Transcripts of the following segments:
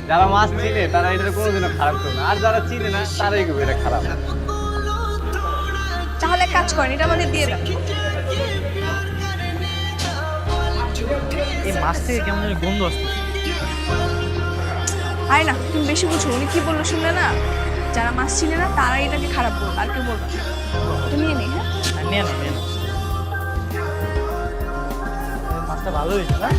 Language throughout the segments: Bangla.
যারা মাছ চিনে তারা এটা কোনোদিনও খারাপ করে না, আর যারা চিনে না তারাই করবে এটা খারাপ। তাহলে এক কাজ করেন, এটা আমাদের দিয়ে দেন। এই মাছ থেকে কেমন যেন গন্ধ আসছে। আরে না, তুমি বেশি বুঝো। উনি কি বললো শুনলে না? যারা মাছ চিনে না তারাই এটাকে খারাপ বলবে, আর কেউ বলবে না। এটা নিয়ে নেই। হ্যাঁ, নিয়ে না মাছটা ভালো হয়েছে না?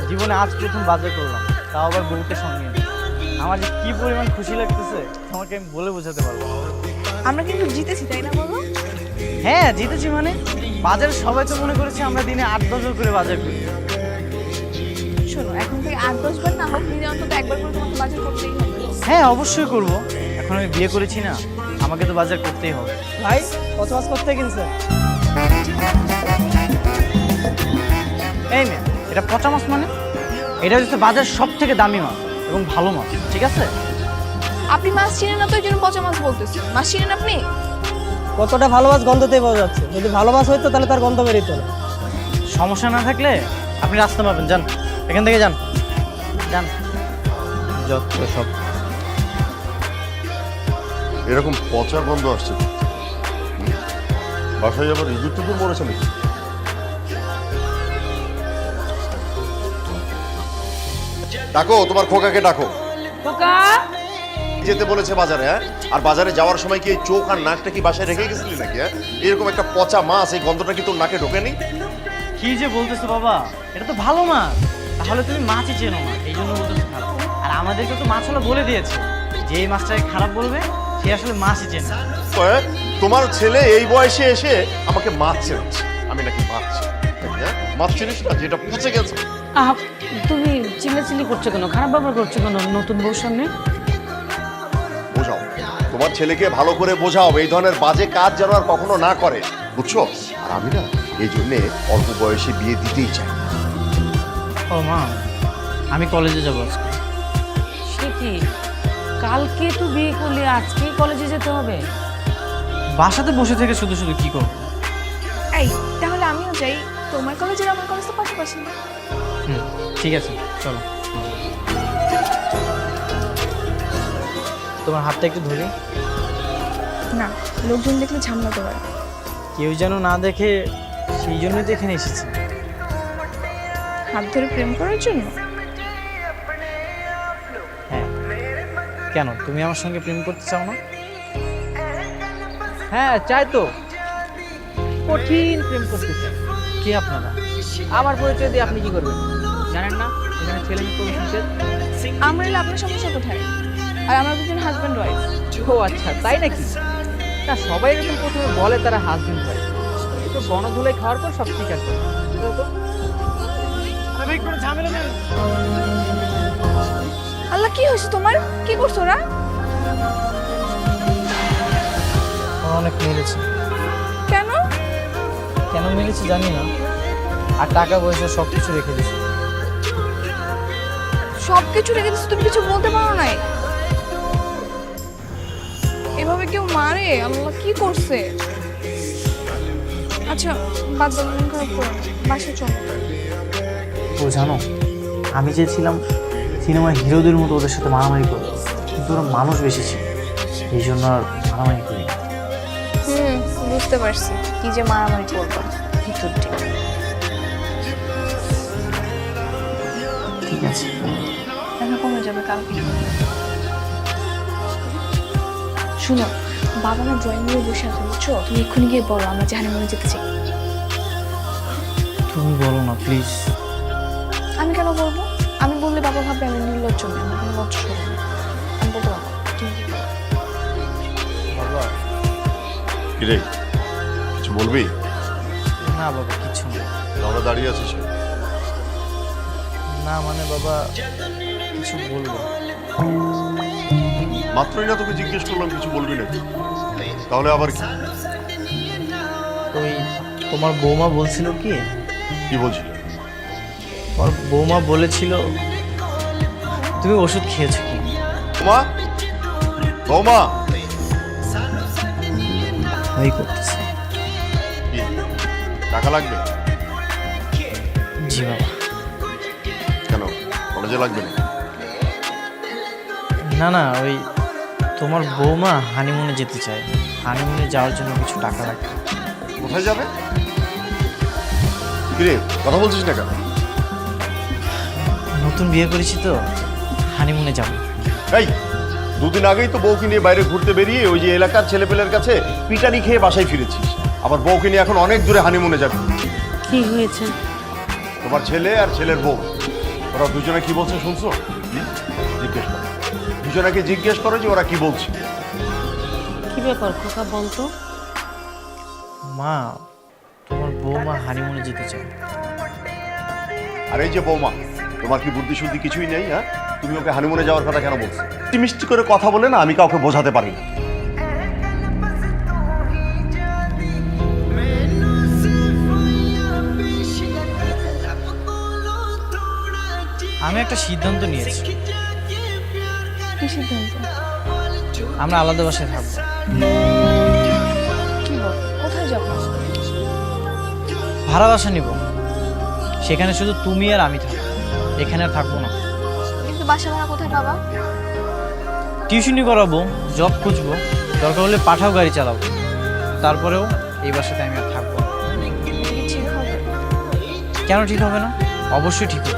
জীবনে আজ প্রথম বাজার করলাম, তাও আবার বউকে সঙ্গে নিয়ে। আমার যে কি পরিমাণ খুশি লাগতেছে তোমাকে আমি বলে বোঝাতে পারবো না। আমরা কিন্তু জিতেছি, তাই না বলো? হ্যাঁ জিতেছি, মানে বাজারে সবাই তো মনে করেছে আমরা দিনে 8-10 বার করে বাজার করি। শোনো, এখন থেকে 8-10 বার না হোক, দিনে অন্তত একবার করে তোমাকে বাজার করতেই হবে। হ্যাঁ অবশ্যই করব, এখন আমি বিয়ে করেছি না, আমাকে তো বাজার করতেই হবে। ভাই কত মাছ করতে কিনছে? এই মেয়ে, এটা পচা মাছ মানে? এটা হচ্ছে বাজার সব থেকে দামি মাছ এবং ভালো মাছ, ঠিক আছে? আপনি মাছ চিনেন না তো এই জন্য পচা মাছ বলতেছেন। মাছ চিনেন আপনি? কতটা ভালো মাছ গন্ধতেই পাওয়া যাচ্ছে। যদি ভালো মাছ হইতো তাহলে তার গন্ধ বেরিত না। সমস্যা না থাকলে আপনি রাস্তা পাবেন, যান এখান থেকে, যান যান। যত সব এরকম পচা গন্ধ আসছে। বাসায় আবার ইঁদুর টুকুর মরেছে নাকি? ডাকো তোমার খোকাকে ডাকো। খোকা, যেতে বলেছে বাজারে, হ্যাঁ? আর বাজারে যাওয়ার সময় কি এই চোখ আর নাকটা কি বাসায় রেখে গেছিলি নাকি? হ্যাঁ, এরকম একটা পচা মাছ, এই গন্ধটা কি তোর নাকে ঢোকেনি? কি যে বলতেছো বাবা, এটা তো ভালো মাছ। তাহলে তুমি মাছই চেনো না, এই জন্য বলতেছো খারাপ। আর আমাদেরকে তো মাছওয়ালা বলে দিয়েছে যে এই মাছটাকে খারাপ বলবে সে আসলে মাছই চেনে না। তোমার ছেলে এই বয়সে এসে আমাকে মাছ চেনাচ্ছে, আমি নাকি মাছ চিনি? হ্যাঁ, মাছ চিনিস না যেটা পচে গেছে? আহ, তুমি চিল্লাচিল্লি করছো কেন? খারাপ ব্যবহার করছো কেন নতুন বউর সামনে? বোঝাও তোমার ছেলেকে ভালো করে বোঝাও, এই ধরনের বাজে কাজ যেন আর কখনো না করে, বুঝছো? আর আমি না এই জন্যে অল্প বয়সে বিয়ে দিতেই চাই। ও মা, আমি কলেজে যাবো আজকে। সে কি, কালকে তো বিয়ে করলে আজকেই কলেজে যেতে হবে? বাসাতে বসে থেকে শুধু শুধু কি করবো? এই, তাহলে আমিও যাই। তোমার কলেজ আর আমার কলেজ তো পাশাপাশি। হুম, ঠিক আছে, চলো। তোমার হাতটা একটু ধরি। না, লোকজন দেখলে ঝামেলাতে পারে। কেউ যেন না দেখে, সেই জন্যই তো এখানে এসেছি। হাত ধরে প্রেম করার জন্য? হ্যাঁ, কেন তুমি আমার সঙ্গে প্রেম করতে চাও না? হ্যাঁ চাই তো, কঠিন প্রেম করতে চাই। কে আপনারা? আমার পরিচয় দিয়ে আপনি কি করবেন জানেন না? এখানে ছেলে মেয়ে প্রবেশ নিষেধ। আমরা এলে আপনার সমস্যা কোথায়? আর আমরা দুজন হাজব্যান্ড ওয়াইফ। ও আচ্ছা, তাই নাকি? না, সবাই এরকম প্রথমে বলে তারা হাজবেন্ড করে, তো গণধুলাই খাওয়ার পর সব ঠিক আছে। কোনো ঝামেলা নেই। আল্লাহ, কি হয়েছে তোমার? কি করছো ওরা? অনেক মেরেছে। কেন? কেন মেরেছে জানি না, আর টাকা পয়সা সব কিছু রেখে দিয়েছে। সবকিছু রেখে দিচ্ছ, তুমি কিছু বলতে পারো নাই? এভাবে কেউ মারে? আল্লাহ, কি করছে? আচ্ছা বাদ দাও, মন খারাপ করো না, বাসায় চলো। ও জানো, আমি চেয়েছিলাম সিনেমার হিরোদের মতো ওদের সাথে মারামারি করবো, কিন্তু ওরা মানুষ বেশি ছিল, এই জন্য আর মারামারি করি। বুঝতে পারছি কি যে মারামারি করবো ভিতর থেকে। ঠিক আছে, দেখা কমে যাবে কালকে। শুনো, বাবা না ড্রয়িং রুমে বসে আছে, বুঝছো? তুমি এক্ষুনি গিয়ে বলো আমরা জাহান্নামে যেতে চাই। তুমি বলো না প্লিজ। আমি কেন বলবো? আমি বললে বাবা ভাববে আমি নির্লজ্জ নই, আমি কোনো লজ্জা করবো না। আমি বলতে পারবো, তুমি কি বলো? বাবা। কিরে, কিছু বলবি? না বাবা, কিছু না। আমরা দাঁড়িয়ে আছিস? না মানে বাবা, কিছু বলবো। মাত্রই না তোকে জিজ্ঞেস করলাম কিছু বলবি নাকি, তাহলে আবার কি? ওই তোমার বৌমা বলছিল কি? কি বলছিল? তোমার বৌমা বলেছিল তুমি ওষুধ খেয়েছো কি? বৌমা, বৌমা ওই করতেছে। কি টাকা লাগবে? জি বাবা। কেন, কলেজে লাগবে না? না না, ওই তোমার বৌমা হানিমুনে যেতে চায়, হানিমুনে যাওয়ার জন্য কিছু টাকা লাগবে। কোথায় যাবে? কিরে, কথা বলছিস না কেন? নতুন বিয়ে করেছি তো, হানিমুনে যাব। এই, দুদিন আগেই তো বউকে নিয়ে বাইরে ঘুরতে বেরিয়ে ওই যে এলাকার ছেলেপেলের কাছে পিটানি খেয়ে বাসায় ফিরেছিস, আবার বউকে নিয়ে এখন অনেক দূরে হানিমুনে যাবে। কি হয়েছে? তোমার ছেলে আর ছেলের বউ, ওরা দুজনে কি বলছে শুনছো? জিজ্ঞেস করো, দুজনাকে জিজ্ঞেস করো যে ওরা কি বলছে। কি ব্যাপার খোকা, বলতো? মা, তোমার বৌমা হানিমুনে যেতে চায়। আর এই যে বৌমা, তোমার কি বুদ্ধি শুদ্ধি কিছুই নেই? হ্যাঁ, তুমি ওকে হানিমুনে যাওয়ার কথা কেন বলছো? মিষ্টি করে কথা বলে না আমি কাউকে বোঝাতে পারি না। আমি একটা সিদ্ধান্ত নিয়েছি, কি সিদ্ধান্ত? আমরা আলাদা বাসায় থাকবো। কি বল, কোথায় যাবো? ভাড়া বাসা নিব, সেখানে শুধু তুমি আর আমি থাকবো, এখানে আর থাকবো না। কিন্তু বাসা ভাড়া কোথায় পাবা? টিউশনি করাবো, জব খুঁজবো, দরকার হলে পাঠাও গাড়ি চালাবো, তারপরেও এই বাসাতে আমি আর থাকবো না। কি ঠিক হবে? কেন ঠিক হবে না? অবশ্যই ঠিক হবে।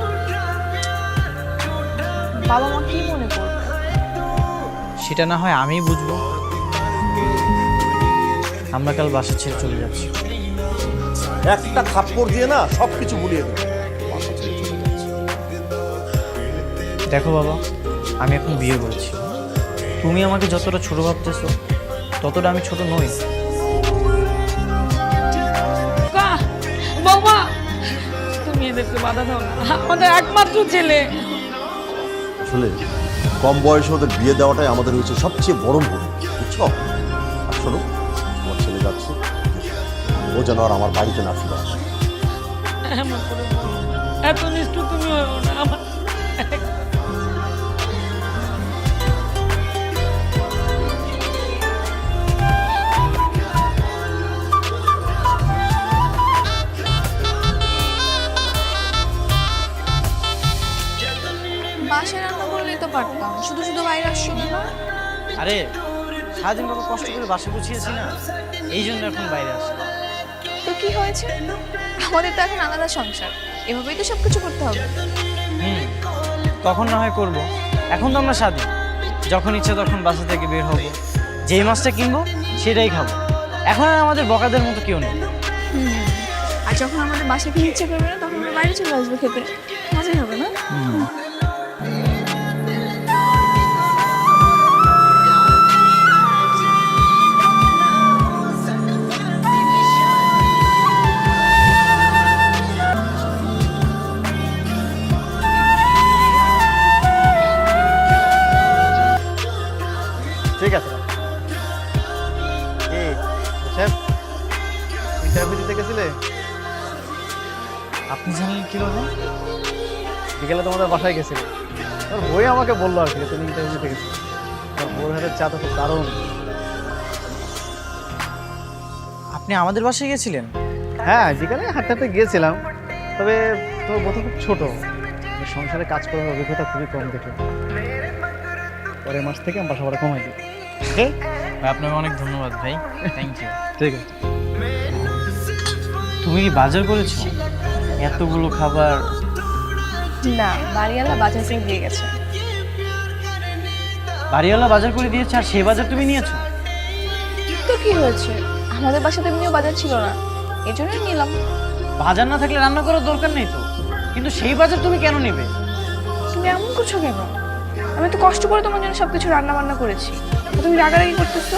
বাবা মা কি মনে করবে? সেটা না হয় আমিই বুঝবো। আমরা কাল বাসা ছেড়ে চলে যাচ্ছি। একটা থাপ্পড় দিয়ে না সবকিছু ভুলিয়ে দেবে। বাসা ছেড়ে চলে যাচ্ছে। দেখো বাবা, আমি এখন বিয়ে করেছি, তুমি আমাকে যতটা ছোট ভাবতেছো ততটা আমি ছোট নই। খোকা, বৌমা, তুমি এদেরকে বাধা দাও না, আমাদের একমাত্র ছেলে। আসলে কম বয়সে ওদের বিয়ে দেওয়াটাই আমাদের হচ্ছে সবচেয়ে বড় ভুল, বুঝছো? আর শোনো, আমার ছেলে যাচ্ছে, ও যেন আর আমার বাড়িতে না ফিরে আসে। এমন করে বলো না। এত নিষ্ঠুর তুমি হয়েও না আমার। বাসায় রান্না করলেই তো পারতাম, শুধু শুধু বাইরে আসছো না? আরে সারাদিন বাবা কষ্ট করে বাসা গুছিয়েছি না, এই জন্য এখন বাইরে আসি। তো কি হয়েছে? আমাদের তো এখন আলাদা সংসার, এভাবেই তো সবকিছু করতে হবে। তখন না হয় করবো, এখন তো আমরা স্বাধীন, যখন ইচ্ছে তখন বাসা থেকে বের হবো, যেই মাছটা কিনবো সেটাই খাবো। এখন আর আমাদের বকাদের মতো কেউ নেই। আর যখন আমাদের বাসায় খেতে ইচ্ছে করবে না, তখন আমরা বাইরে চলে আসবো খেতে, মজাই হবে না? ঠিক আছে। ইন্টারভিউ দিতে গেছিলে? আপনি জানলেন কিভাবে? বিকেলে তোমাদের বাসায় গেছিলে, তোর বই আমাকে বললো আর কি তুমি ইন্টারভিউ দিতে গেছিলে। তোর বউর হাতের চা তো খুব দারুণ। আপনি আমাদের বাসায় গেছিলেন? হ্যাঁ, বিকালে হাঁটতে গিয়েছিলাম, তবে তোর বউ তো খুব ছোট, সংসারে কাজ করার অভিজ্ঞতা খুবই কম দেখে। পরের মাস থেকে আমি বাসা ভাড়া কমাই দিই। ভাই, আপনাকে অনেক ধন্যবাদ ভাই, থ্যাংক ইউ। ঠিক আছে। তুমি কি বাজার করেছো? এতগুলো খাবার? না, বাড়িওয়ালা বাজার থেকে দিয়ে গেছে। বাড়িওয়ালা বাজার করে দিয়েছে আর সেই বাজার তুমি নিয়েছো? তো কি হয়েছে, আমাদের বাসাতে এমনিও বাজার ছিল না, এই জন্যই নিলাম। বাজার না থাকলে রান্না করার দরকার নেই তো, কিন্তু সেই বাজার তুমি কেন নেবে? তুমি এমন করছো কেন? আমি তো কষ্ট করে তোমার জন্য সবকিছু রান্না বান্না করেছি, তুমি রাগারাগি করতেছো।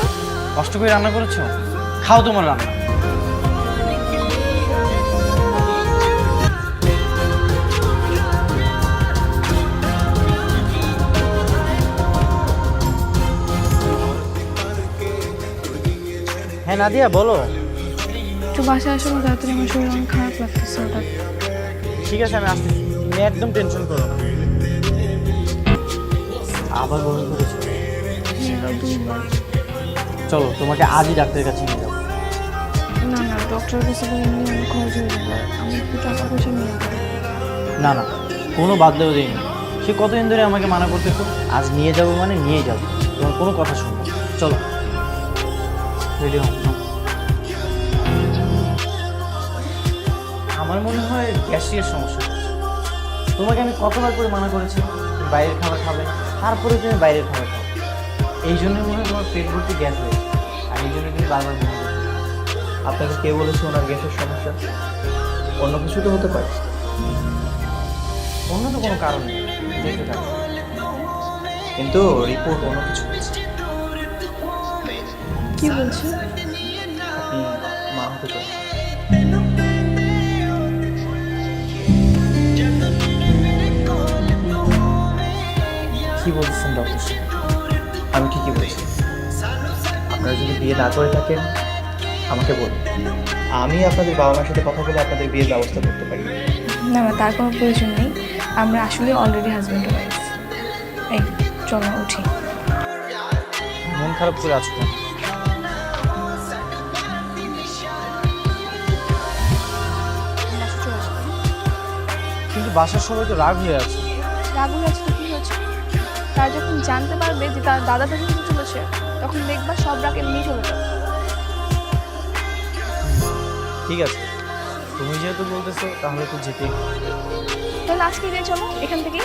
কষ্ট করে রান্না করেছো, খাও তোমার রান্না। হ্যাঁ নাদিয়া, বলো। একটু বাসায় আসো না তাড়াতাড়ি, আমার শরীর অনেক খারাপ লাগতেছে হঠাৎ। ঠিক আছে, আমি আসতেছি, তুমি একদম টেনশন করো না। আবার বমি করেছো? দুইবার। চলো তোমাকে আজই ডাক্তারের কাছে নিয়ে যাবো। না না, ডক্টরের কাছে গেলে এমনি অনেক খরচ হয়ে যাবে, আমি একটু টাকা পয়সা নিয়ে যাবো। না না, কোনো বাদলেও দিইনি। সে কতদিন ধরে আমাকে মানা করতেছো, আজ নিয়ে যাবো মানে নিয়ে যাবো, তোমার কোনো কথা শুনবো না। চলো রেডি হও। আমার মনে হয় গ্যাস্ট্রিকের সমস্যা হচ্ছে। তোমাকে আমি কতবার করে মানা করেছি তুমি বাইরের খাবার খাবে না, তারপরে তুমি বাইরের খাবার খাও। এই জন্যই মনে হয় তোমার পেট ভর্তি গ্যাস হয়েছে, আর এই জন্য তুমি বারবার মনে করছো। আপনাকে কে বলেছে ওনার গ্যাসের সমস্যা? অন্য কিছু তো হতে পারে। অন্য তো কোনো কারণ নেই, দেখতে থাকো। কিন্তু রিপোর্ট অন্য কিছু হয়েছে। কি বলছো? আপনি মা হতে চান। কি বলছেন ডক্টর সাহেব? আমি ঠিকই বলছি। আপনারা যদি বিয়ে না করে থাকেন আমাকে বলুন, আমি আপনাদের বাবা মায়ের সাথে কথা বলে আপনাদের বিয়ের ব্যবস্থা করতে পারি। না না, তার কোনো প্রয়োজন নেই, আমরা আসলে অলরেডি হাজব্যান্ড ওয়াইফ। এই চলো উঠি। মন খারাপ করে আছো কেন? কিন্তু বাসার সবাই তো রাগ হয়ে আছে। রাগুল আছে তো কি হয়েছে? তার যখন জানতে পারবে যে তার দাদা তাকে নিতে চলেছে, তখন দেখবা সব রাগ এমনি চলে যাবে। ঠিক আছে, তুমি যেহেতু বলতেছো তাহলে তো যেতেই হবে। তাহলে আজকে দিয়ে চলো এখান থেকে।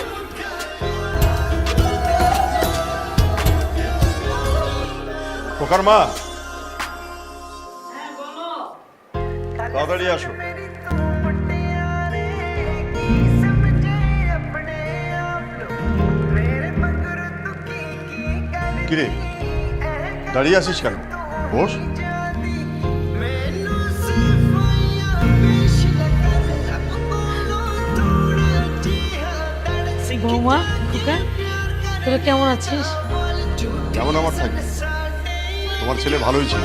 খোকার মা, তাড়াতাড়ি আসো। কিরে দাঁড়িয়ে আছিস কেন? বস। বৌমা, খোকা, তোরা কেমন আছিস? কেমন আমার থাকবে? তোমার ছেলে ভালোই ছিল,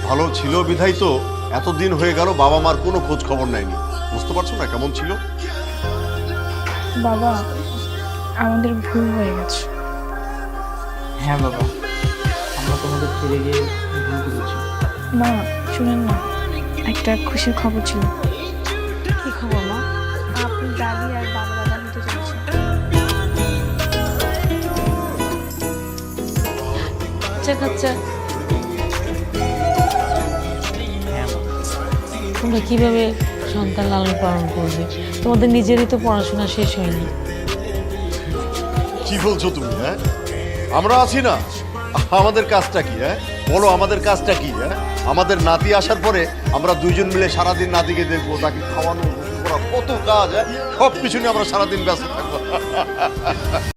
ভালো ছিল বিধাই তো এতদিন হয়ে গেল বাবা মার কোনো খোঁজ খবর নেয়নি। বুঝতে পারছো না কেমন ছিল? বাবা, আমাদের ভুল হয়ে গেছে। হ্যাঁ বাবা, আমরা তোমাদের ফিরে গিয়ে ভুল করেছি। মা শুনেন না, একটা খুশির খবর ছিল। কি খবর মা? আপনি দাদি আর বাবা দাদা হতে চলেছে। বাচ্চা কাচ্চা হ্যাঁ বাবা। তোমরা কিভাবে সন্তান লালন পালন করবে? তোমাদের নিজেরই তো পড়াশোনা শেষ হয়নি। কি বলছো তুমি? হ্যাঁ, আমরা আছি না, আমাদের কাজটা কি? হ্যাঁ বলো, আমাদের কাজটা কি? হ্যাঁ, আমাদের নাতি আসার পরে আমরা দুইজন মিলে সারাদিন নাতিকে দেখবো, তাকে খাওয়ানো, গোসল করা, কত কাজ। হ্যাঁ, সব কিছু নিয়ে আমরা সারাদিন ব্যস্ত থাকবো।